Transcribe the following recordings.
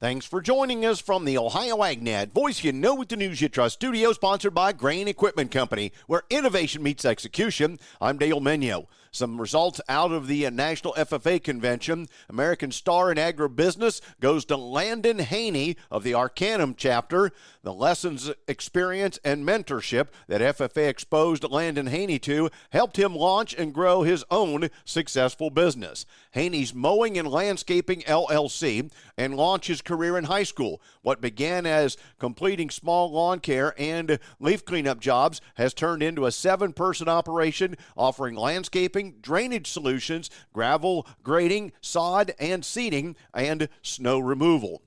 Thanks for joining us from the Ohio AgNet Voice You Know with the News You Trust studio, sponsored by Grain Equipment Company, where innovation meets execution. I'm Dale Menyo. Some results out of the National FFA Convention. American Star in Agribusiness goes to Landon Haney of the Arcanum chapter. The lessons, experience, and mentorship that FFA exposed Landon Haney to helped him launch and grow his own successful business. Haney's Mowing and Landscaping LLC and launched his career in high school. What began as completing small lawn care and leaf cleanup jobs has turned into a 7-person operation offering landscaping, drainage solutions, gravel grading, sod and seeding, and snow removal.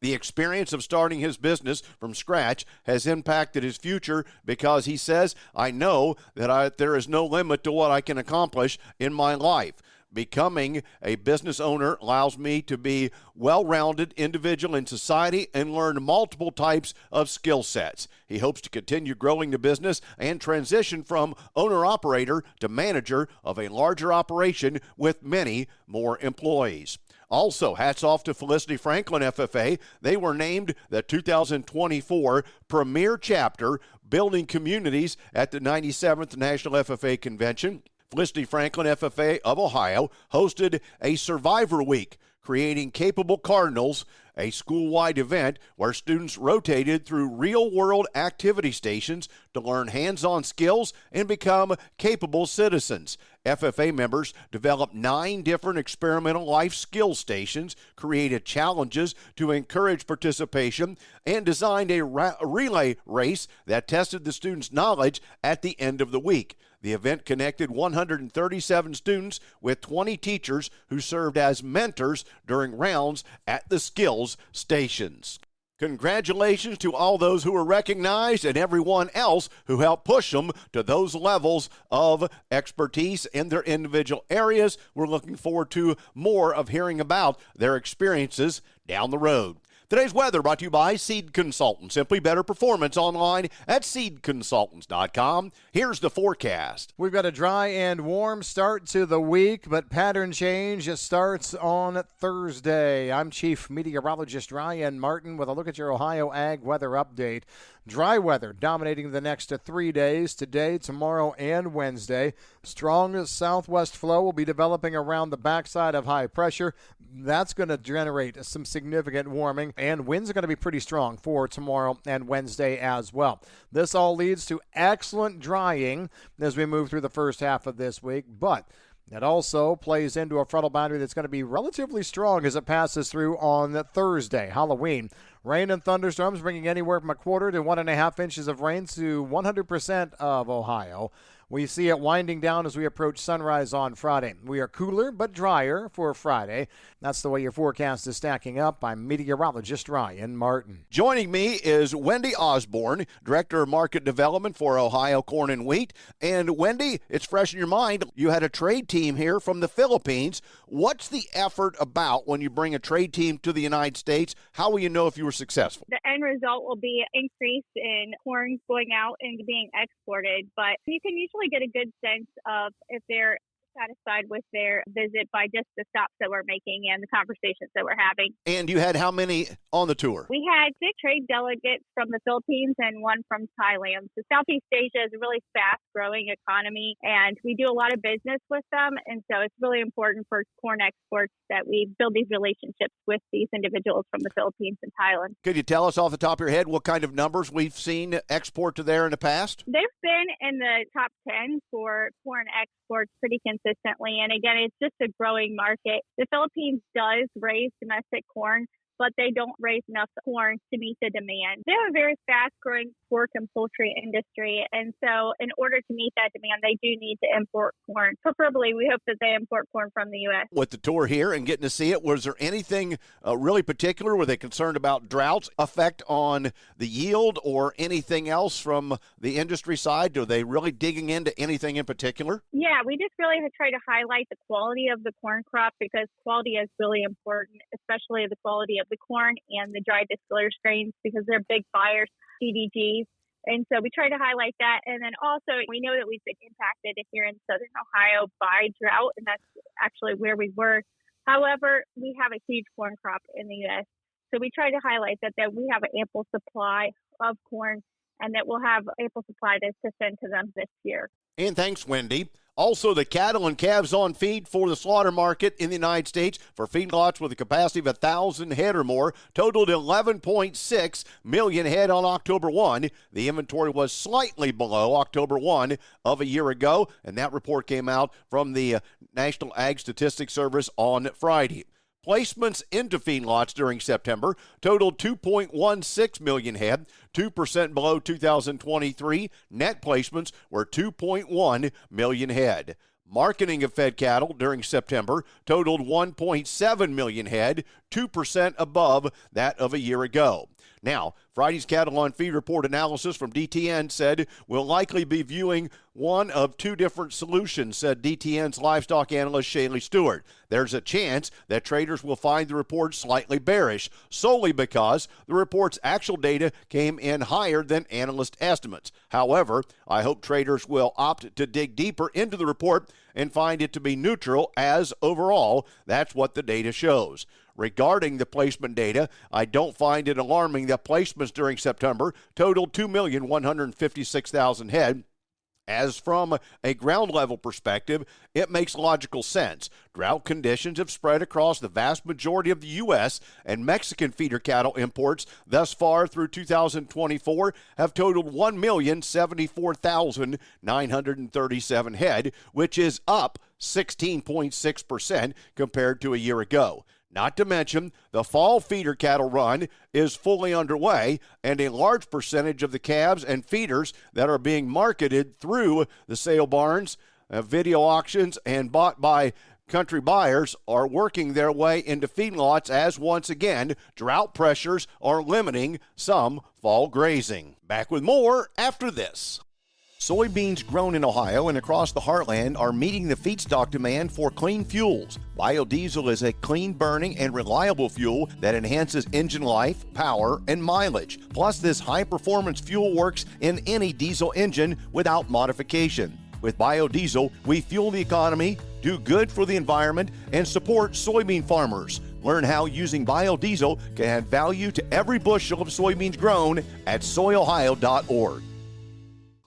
The experience of starting his business from scratch has impacted his future because he says, I know that there is no limit to what I can accomplish in my life. Becoming a business owner allows me to be well-rounded individual in society and learn multiple types of skill sets. He hopes to continue growing the business and transition from owner-operator to manager of a larger operation with many more employees. Also, hats off to Felicity Franklin FFA. They were named the 2024 Premier Chapter Building Communities at the 97th National FFA Convention. Felicity Franklin FFA of Ohio hosted a Survivor Week, creating Capable Cardinals, a school-wide event where students rotated through real-world activity stations to learn hands-on skills and become capable citizens. FFA members developed 9 different experimental life skill stations, created challenges to encourage participation, and designed a relay race that tested the students' knowledge at the end of the week. The event connected 137 students with 20 teachers who served as mentors during rounds at the skills stations. Congratulations to all those who were recognized and everyone else who helped push them to those levels of expertise in their individual areas. We're looking forward to more of hearing about their experiences down the road. Today's weather brought to you by Seed Consultants. Simply better performance online at seedconsultants.com. Here's the forecast. We've got a dry and warm start to the week, but pattern change starts on Thursday. I'm Chief Meteorologist Ryan Martin with a look at your Ohio Ag weather update. Dry weather dominating the next 3 days, today, tomorrow, and Wednesday. Strong southwest flow will be developing around the backside of high pressure. That's going to generate some significant warming, and winds are going to be pretty strong for tomorrow and Wednesday as well. This all leads to excellent drying as we move through the first half of this week, but it also plays into a frontal boundary that's going to be relatively strong as it passes through on Thursday, Halloween. Rain and thunderstorms bringing anywhere from 1/4 to 1.5 inches of rain to 100% of Ohio. We see it winding down as we approach sunrise on Friday. We are cooler but drier for Friday. That's the way your forecast is stacking up. I'm meteorologist Ryan Martin. Joining me is Wendy Osborne, Director of Market Development for Ohio Corn and Wheat. And Wendy, it's fresh in your mind. You had a trade team here from the Philippines. What's the effort about when you bring a trade team to the United States? How will you know if you were successful? The end result will be an increase in corn going out and being exported, but you can usually get a good sense of if they're satisfied with their visit by just the stops that we're making and the conversations that we're having. And you had how many on the tour? We had 6 trade delegates from the Philippines and 1 from Thailand. So Southeast Asia is a really fast-growing economy, and we do a lot of business with them. And so it's really important for corn exports that we build these relationships with these individuals from the Philippines and Thailand. Could you tell us off the top of your head what kind of numbers we've seen export to there in the past? They've been in the top 10 for corn exports pretty consistently. And again, it's just a growing market. The Philippines does raise domestic corn, but they don't raise enough corn to meet the demand. They have a very fast-growing pork and poultry industry, and so in order to meet that demand, they do need to import corn. Preferably, we hope that they import corn from the U.S. With the tour here and getting to see it, was there anything really particular? Were they concerned about droughts effect on the yield or anything else from the industry side? Are they really digging into anything in particular? Yeah, we just really try to highlight the quality of the corn crop because quality is really important, especially the quality of the corn and the dry distiller strains because they're big buyers, CDGs. And so we try to highlight that. And then also we know that we've been impacted here in Southern Ohio by drought, and that's actually where we were. However, we have a huge corn crop in the U.S. So we try to highlight that we have an ample supply of corn and that we'll have ample supply to send to them this year. And thanks, Wendy. Also, the cattle and calves on feed for the slaughter market in the United States for feedlots with a capacity of 1,000 head or more totaled 11.6 million head on October 1. The inventory was slightly below October 1 of a year ago, and that report came out from the National Ag Statistics Service on Friday. Placements into feedlots during September totaled 2.16 million head, 2% below 2023. Net placements were 2.1 million head. Marketing of fed cattle during September totaled 1.7 million head, 2% above that of a year ago. Now, Friday's cattle on feed report analysis from DTN said we'll likely be viewing one of two different solutions, said DTN's livestock analyst Shaylee Stewart. There's a chance that traders will find the report slightly bearish, solely because the report's actual data came in higher than analyst estimates. However, I hope traders will opt to dig deeper into the report and find it to be neutral, as overall, that's what the data shows. Regarding the placement data, I don't find it alarming that placements during September totaled 2,156,000 head. As from a ground level perspective, it makes logical sense. Drought conditions have spread across the vast majority of the U.S., and Mexican feeder cattle imports thus far through 2024 have totaled 1,074,937 head, which is up 16.6% compared to a year ago. Not to mention, the fall feeder cattle run is fully underway, and a large percentage of the calves and feeders that are being marketed through the sale barns, video auctions, and bought by country buyers are working their way into feedlots as, once again, drought pressures are limiting some fall grazing. Back with more after this. Soybeans grown in Ohio and across the heartland are meeting the feedstock demand for clean fuels. Biodiesel is a clean-burning and reliable fuel that enhances engine life, power, and mileage. Plus, this high-performance fuel works in any diesel engine without modification. With biodiesel, we fuel the economy, do good for the environment, and support soybean farmers. Learn how using biodiesel can add value to every bushel of soybeans grown at soyohio.org.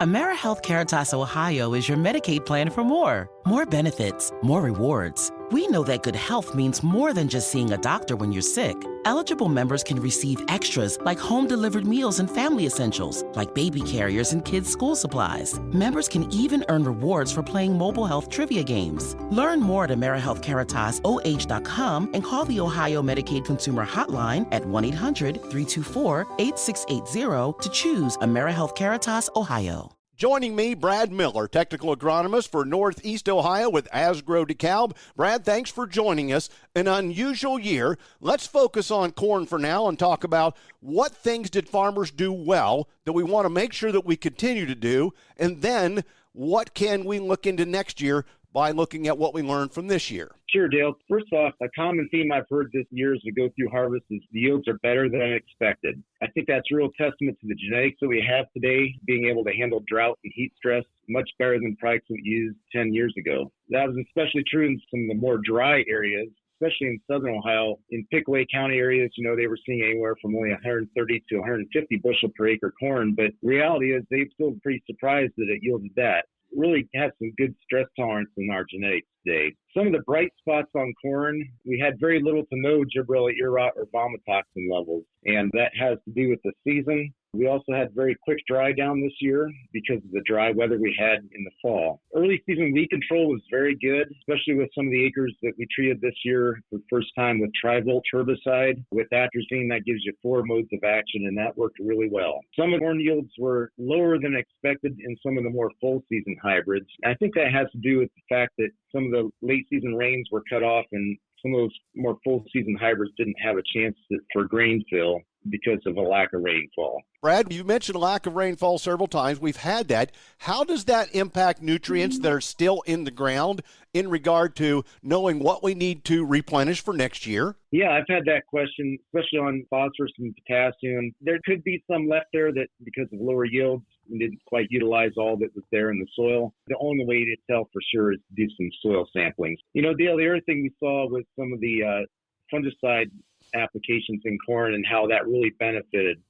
AmeriHealth Caritas Ohio is your Medicaid plan for more benefits, more rewards. We know that good health means more than just seeing a doctor when you're sick. Eligible members can receive extras like home-delivered meals and family essentials, like baby carriers and kids' school supplies. Members can even earn rewards for playing mobile health trivia games. Learn more at AmeriHealthCaritasoh.com and call the Ohio Medicaid Consumer Hotline at 1-800-324-8680 to choose AmeriHealth Caritas Ohio. Joining me, Brad Miller, technical agronomist for Northeast Ohio with Asgrow DeKalb. Brad, thanks for joining us. An unusual year. Let's focus on corn for now and talk about what things did farmers do well that we want to make sure that we continue to do, and then what can we look into next year by looking at what we learned from this year. Sure, Dale. First off, a common theme I've heard this year as we go through harvest is the yields are better than expected. I think that's a real testament to the genetics that we have today, being able to handle drought and heat stress much better than products we used 10 years ago. That was especially true in some of the more dry areas, especially in southern Ohio. In Pickaway County areas, they were seeing anywhere from only 130 to 150 bushel per acre corn, but reality is they've still been pretty surprised that it yielded that. Really have some good stress tolerance in our genetics today. Some of the bright spots on corn, we had very little to no Gibberella irrot or vomitoxin levels, and that has to do with the season. We also had very quick dry down this year because of the dry weather we had in the fall. Early season weed control was very good, especially with some of the acres that we treated this year for the first time with Trivolt herbicide. With atrazine, that gives you 4 modes of action, and that worked really well. Some of the corn yields were lower than expected in some of the more full season hybrids. I think that has to do with the fact that some of the late season rains were cut off and some of those more full season hybrids didn't have a chance for grain fill because of a lack of rainfall. Brad, you mentioned a lack of rainfall several times. We've had that. How does that impact nutrients that are still in the ground in regard to knowing what we need to replenish for next year? Yeah, I've had that question, especially on phosphorus and potassium. There could be some left there that because of lower yields, we didn't quite utilize all that was there in the soil. The only way to tell for sure is to do some soil samplings. Dale, the other thing we saw was some of the fungicide applications in corn and how that really benefited.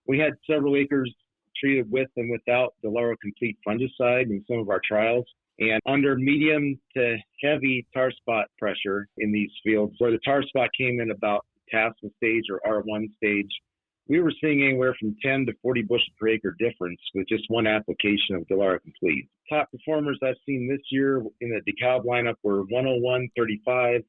We had several acres treated with and without Delaro Complete fungicide in some of our trials. And under medium to heavy tar spot pressure in these fields, where the tar spot came in about tassel stage or R1 stage, we were seeing anywhere from 10 to 40 bushel per acre difference with just one application of Delaro Complete. Top performers I've seen this year in the DeKalb lineup were 101.35,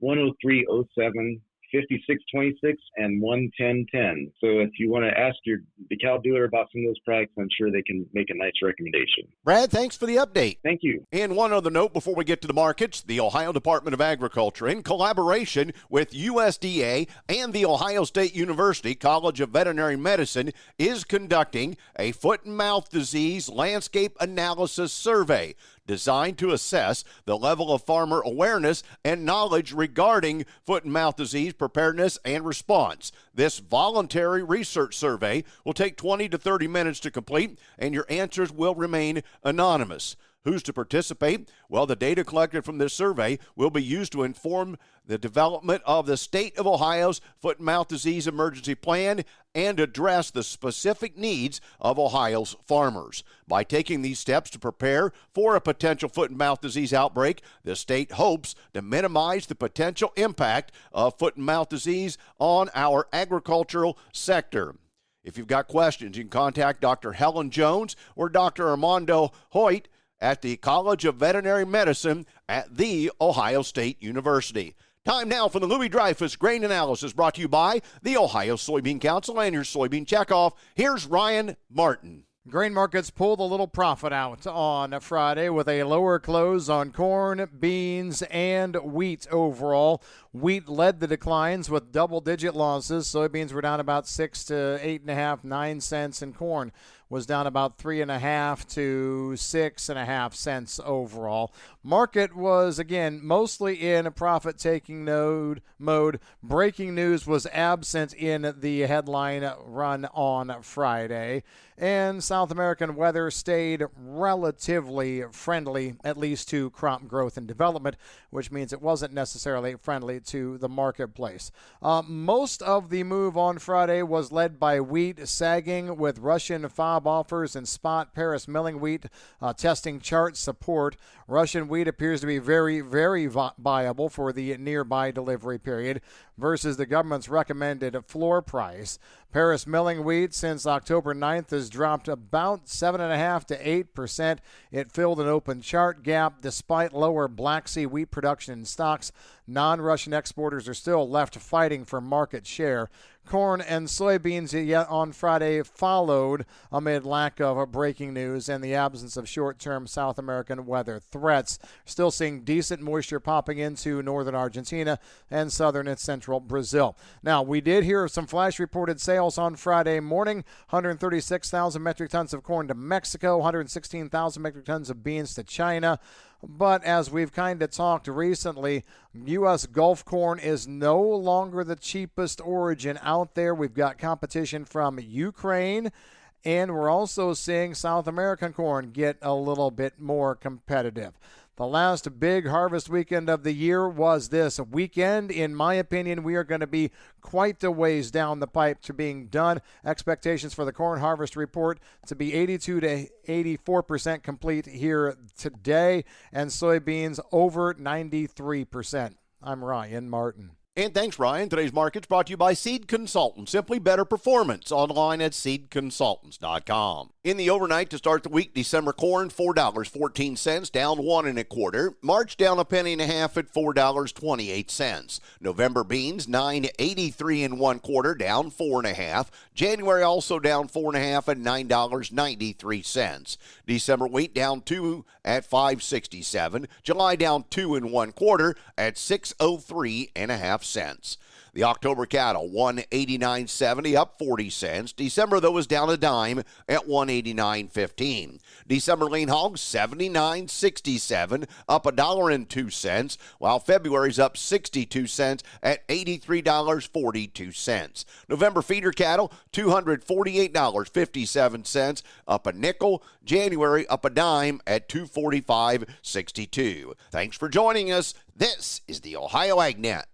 103.07, 56.26, and 110.10. So if you want to ask your DeKalb dealer about some of those products, I'm sure they can make a nice recommendation. Brad, thanks for the update. Thank you. And one other note before we get to the markets, the Ohio Department of Agriculture, in collaboration with USDA and the Ohio State University College of Veterinary Medicine, is conducting a foot and mouth disease landscape analysis survey designed to assess the level of farmer awareness and knowledge regarding foot and mouth disease preparedness and response. This voluntary research survey will take 20 to 30 minutes to complete, and your answers will remain anonymous. Who's to participate? Well, the data collected from this survey will be used to inform the development of the state of Ohio's foot and mouth disease emergency plan and address the specific needs of Ohio's farmers. By taking these steps to prepare for a potential foot and mouth disease outbreak, the state hopes to minimize the potential impact of foot and mouth disease on our agricultural sector. If you've got questions, you can contact Dr. Helen Jones or Dr. Armando Hoyt at the College of Veterinary Medicine at The Ohio State University. Time now for the Louis Dreyfus Grain Analysis, brought to you by the Ohio Soybean Council and your soybean checkoff. Here's Ryan Martin. Grain markets pulled a little profit out on Friday with a lower close on corn, beans, and wheat overall. Wheat led the declines with double-digit losses. Soybeans were down about 6 to 8.5, 9 cents, and corn was down about 3.5 to 6.5 cents overall. Market was, again, mostly in a profit-taking mode. Breaking news was absent in the headline run on Friday. And South American weather stayed relatively friendly, at least to crop growth and development, which means it wasn't necessarily friendly to the marketplace. Most of the move on Friday was led by wheat sagging, with Russian FOB offers and spot Paris milling wheat testing chart support. Russian wheat appears to be very, very viable for the nearby delivery period versus the government's recommended floor price. Paris milling wheat since October 9th has dropped about 7.5 to 8%. It filled an open chart gap despite lower Black Sea wheat production in stocks. Non-Russian exporters are still left fighting for market share. Corn and soybeans yet on Friday followed amid lack of breaking news and the absence of short-term South American weather threats. Still seeing decent moisture popping into northern Argentina and southern and central Brazil. Now, we did hear of some flash reported sales on Friday morning. 136,000 metric tons of corn to Mexico, 116,000 metric tons of beans to China. But as we've kind of talked recently, U.S. Gulf corn is no longer the cheapest origin out there. We've got competition from Ukraine, and we're also seeing South American corn get a little bit more competitive. The last big harvest weekend of the year was this weekend. In my opinion, we are going to be quite a ways down the pipe to being done. Expectations for the corn harvest report to be 82 to 84% complete here today, and soybeans over 93%. I'm Ryan Martin. And thanks, Ryan. Today's market's brought to you by Seed Consultants. Simply better performance. Online at seedconsultants.com. In the overnight to start the week, December corn, $4.14, down 1 1/4. March down 1.5 pennies at $4.28. November beans, $9.83 1/4, down 4 1/2. January also down 4 1/2 at $9.93. December wheat down 2 at $5.67. July down 2 1/4 at $6.03 1/2 cents. The October cattle, $189.70, up 40 cents. December, though, was down a dime at $189.15. December lean hogs, $79.67, up $1.02, while February's up 62 cents at $83.42. November feeder cattle, $248.57, up a nickel. January, up a dime at $245.62. Thanks for joining us. This is the Ohio AgNet.